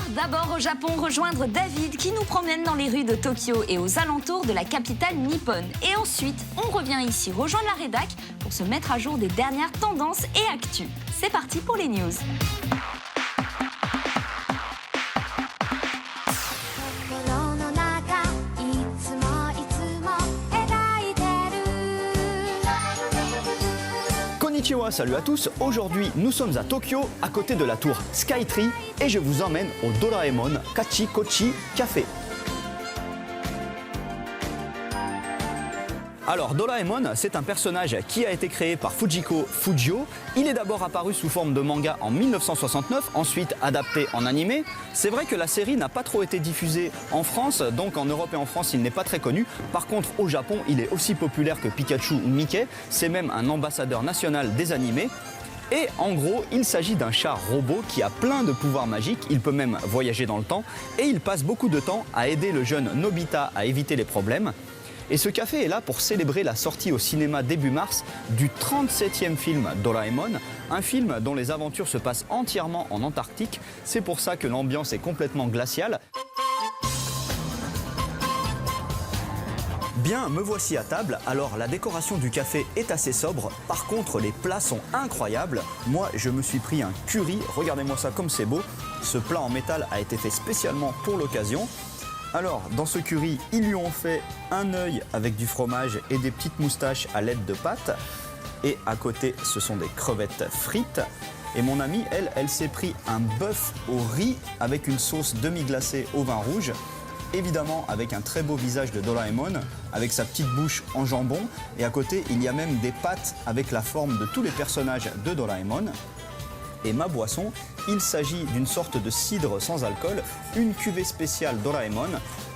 d'abord au Japon, rejoindre David qui nous promène dans les rues de Tokyo et aux alentours de la capitale nippone. Et ensuite, on revient ici rejoindre la rédac pour se mettre à jour des dernières tendances et actus. C'est parti pour les news. Konnichiwa, salut à tous. Aujourd'hui, nous sommes à Tokyo, à côté de la tour Skytree, et je vous emmène au Doraemon Kachi Kochi Café. Alors, Doraemon, c'est un personnage qui a été créé par Fujiko Fujio. Il est d'abord apparu sous forme de manga en 1969, ensuite adapté en animé. C'est vrai que la série n'a pas trop été diffusée en France, donc en Europe et en France, il n'est pas très connu. Par contre, au Japon, il est aussi populaire que Pikachu ou Mickey. C'est même un ambassadeur national des animés. Et en gros, il s'agit d'un chat robot qui a plein de pouvoirs magiques. Il peut même voyager dans le temps. Et il passe beaucoup de temps à aider le jeune Nobita à éviter les problèmes. Et ce café est là pour célébrer la sortie au cinéma début mars du 37e film Doraemon, un film dont les aventures se passent entièrement en Antarctique. C'est pour ça que l'ambiance est complètement glaciale. Bien, me voici à table. Alors, la décoration du café est assez sobre. Par contre, les plats sont incroyables. Moi, je me suis pris un curry. Regardez-moi ça comme c'est beau. Ce plat en métal a été fait spécialement pour l'occasion. Alors, dans ce curry, ils lui ont fait un œil avec du fromage et des petites moustaches à l'aide de pâte. Et à côté, ce sont des crevettes frites. Et mon amie, elle s'est pris un bœuf au riz avec une sauce demi-glacée au vin rouge. Évidemment, avec un très beau visage de Doraemon, avec sa petite bouche en jambon. Et à côté, il y a même des pâtes avec la forme de tous les personnages de Doraemon. Et ma boisson, il s'agit d'une sorte de cidre sans alcool, une cuvée spéciale Doraemon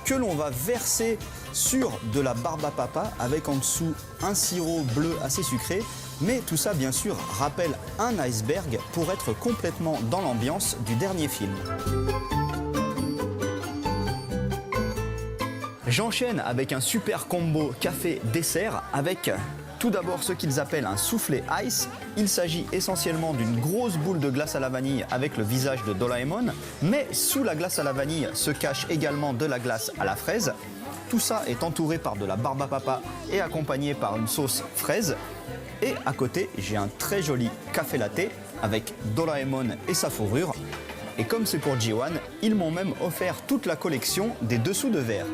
que l'on va verser sur de la barbe à papa avec en dessous un sirop bleu assez sucré. Mais tout ça, bien sûr, rappelle un iceberg pour être complètement dans l'ambiance du dernier film. J'enchaîne avec un super combo café-dessert avec tout d'abord ce qu'ils appellent un soufflé ice. Il s'agit essentiellement d'une grosse boule de glace à la vanille avec le visage de Doraemon. Mais sous la glace à la vanille se cache également de la glace à la fraise. Tout ça est entouré par de la barbe à papa et accompagné par une sauce fraise. Et à côté, j'ai un très joli café latte avec Doraemon et sa fourrure. Et comme c'est pour J1, ils m'ont même offert toute la collection des dessous de verre.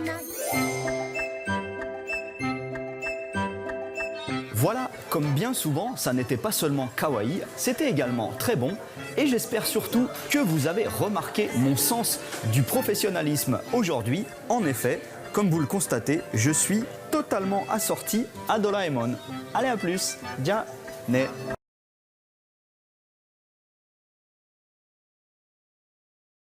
Voilà, comme bien souvent, ça n'était pas seulement kawaii, c'était également très bon. Et j'espère surtout que vous avez remarqué mon sens du professionnalisme aujourd'hui. En effet, comme vous le constatez, je suis totalement assorti à Doraemon. Allez, à plus. Ja, ne.